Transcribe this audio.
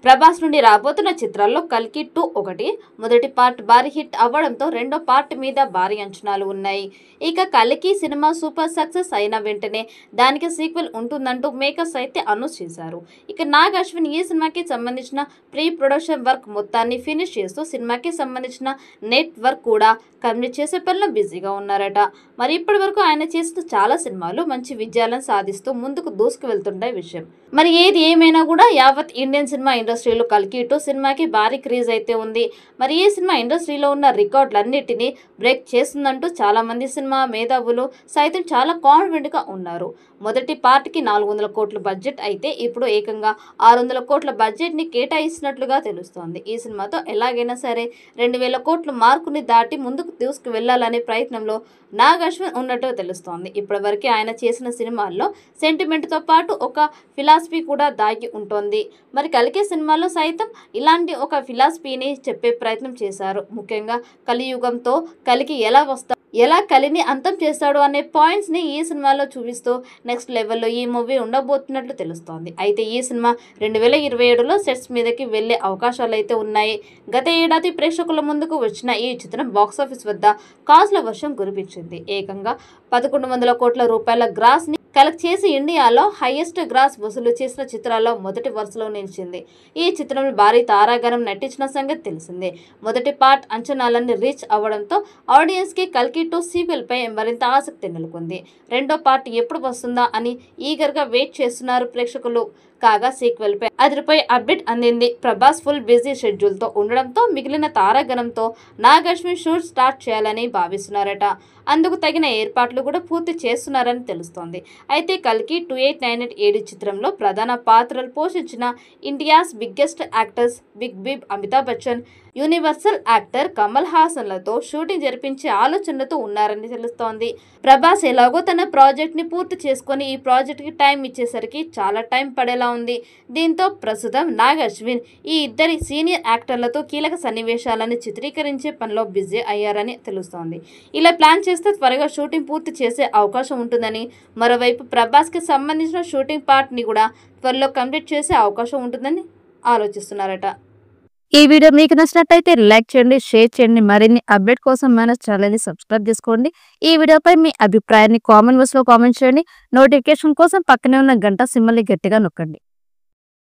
ప్రభాస్ నుండి రాబోతున్న చిత్రాల్లో కల్కి 2 ఒకటి. మొదటి పార్ట్ భారీ హిట్ అవ్వడంతో రెండో పార్ట్ మీద భారీ అంచనాలు ఉన్నాయి. ఇక కల్కి సినిమా సూపర్ సక్సెస్ అయిన వెంటనే దానికి సీక్వెల్ ఉంటుందంటూ మేకర్స్ అయితే అనౌన్స్ చేశారు. ఇక నాగ్ అశ్విన్ ఈ సినిమాకి సంబంధించిన ప్రీ ప్రొడక్షన్ వర్క్ మొత్తాన్ని ఫినిష్ చేస్తూ సినిమాకి సంబంధించిన నెట్ వర్క్ కూడా కంప్లీట్ చేసే పనిలో బిజీగా ఉన్నారట. మరి ఇప్పటి వరకు ఆయన చేసిన చాలా సినిమాలు మంచి విజయాలను సాధిస్తూ ముందుకు దూసుకు వెళ్తుండే విషయం. మరి ఏది ఏమైనా కూడా యావత్ ఇండియన్ సినిమా ఇండస్ట్రీలో కల్కి 2 సినిమాకి భారీ క్రేజ్ అయితే ఉంది. మరి ఈ సినిమా ఇండస్ట్రీలో ఉన్న రికార్డులన్నిటినీ బ్రేక్ చేస్తుందంటూ చాలా మంది సినిమా మేధావులు సైతం చాలా కాన్ఫిడెంట్గా ఉన్నారు. మొదటి పార్ట్కి 400 కోట్ల బడ్జెట్ అయితే ఇప్పుడు ఏకంగా 600 కోట్ల బడ్జెట్ని కేటాయిస్తున్నట్లుగా తెలుస్తోంది. ఈ సినిమాతో ఎలాగైనా సరే 2000 కోట్ల మార్కుని దాటి ముందుకు దూసుకు వెళ్లాలనే ప్రయత్నంలో నాగ్ అశ్విన్ ఉన్నట్టు తెలుస్తోంది. ఇప్పటివరకు ఆయన చేసిన సినిమాల్లో సెంటిమెంట్తో పాటు ఒక ఫిలాసఫీ కూడా దాగి ఉంటుంది. మరి కల్కి సినిమాలో సైతం ఇలాంటి ఒక ఫిలాసఫీని చెప్పే ప్రయత్నం చేశారు. ముఖ్యంగా కలియుగంతో కలికి ఎలా కలిని అంతం చేస్తాడు అనే పాయింట్స్ని ఈ సినిమాలో చూపిస్తూ నెక్స్ట్ లెవెల్లో ఈ మూవీ ఉండబోతున్నట్లు తెలుస్తోంది. అయితే ఈ సినిమా 2027లో సెట్స్ మీదకి వెళ్లే అవకాశాలు అయితే ఉన్నాయి. గత ఏడాది ప్రేక్షకుల ముందుకు వచ్చిన ఈ చిత్రం బాక్సాఫీస్ వద్ద కాసుల వర్షం కురిపించింది. ఏకంగా 1100 కోట్ల రూపాయల గ్రాస్ని కలెక్ట్ చేసి ఇండియాలో హైయెస్ట్ గ్రాస్ వసూలు చేసిన చిత్రాల్లో మొదటి వరుసలో నిలిచింది. ఈ చిత్రంలో భారీ తారాగణం నటించిన సంగతి తెలిసిందే. మొదటి పార్ట్ అంచనాలన్నీ రీచ్ అవ్వడంతో ఆడియన్స్కి కల్కి 2 సీక్వెల్ పై మరింత ఆసక్తి నెలకొంది. రెండో పార్ట్ ఎప్పుడు వస్తుందా అని ఈగర్గా వెయిట్ చేస్తున్నారు ప్రేక్షకులు. కాగా సీక్వెల్ పై అదిరిపోయే అప్డేట్ అందింది. ప్రభాస్ ఫుల్ బిజీ షెడ్యూల్తో ఉండడంతో మిగిలిన తారాగణంతో నాగ్ అశ్విన్ షూట్ స్టార్ట్ చేయాలని భావిస్తున్నారట. అందుకు తగిన ఏర్పాట్లు కూడా పూర్తి చేస్తున్నారని తెలుస్తోంది. అయితే కల్కి 2898 చిత్రంలో ప్రధాన పాత్రలు పోషించిన India's biggest actors big B, Amitabh Bachchan, universal actor Kamal హాసన్లతో షూటింగ్ జరిపించే ఆలోచనలతో ఉన్నారని తెలుస్తోంది. ప్రభాస్ ఎలాగో తన ప్రాజెక్ట్ని పూర్తి చేసుకొని ఈ ప్రాజెక్ట్కి టైం ఇచ్చేసరికి చాలా టైం పడేలా ఉంది. దీంతో ప్రస్తుతం నాగ్ అశ్విన్ ఈ ఇద్దరి సీనియర్ యాక్టర్లతో కీలక సన్నివేశాలను చిత్రీకరించే పనిలో బిజీ అయ్యారని తెలుస్తోంది. ఇలా ప్లాన్ చేస్తే త్వరగా షూటింగ్ పూర్తి చేసే అవకాశం ఉంటుందని, మరోవైపు ప్రభాస్కి సంబంధించిన షూటింగ్ పార్ట్ని కూడా త్వరలో కంప్లీట్ చేసే అవకాశం ఉంటుందని ఆలోచిస్తున్నారట. ఈ వీడియో మీకు నచ్చినట్లయితే లైక్ చేయండి, షేర్ చేయండి. మరిన్ని అప్డేట్ కోసం మన ఛానల్ని సబ్స్క్రైబ్ చేసుకోండి. ఈ వీడియోపై మీ అభిప్రాయాన్ని కామెంట్ బాక్స్లో కామెంట్ చేయండి. నోటిఫికేషన్ కోసం పక్కనే ఉన్న గంట సింబల్ని గట్టిగా నొక్కండి.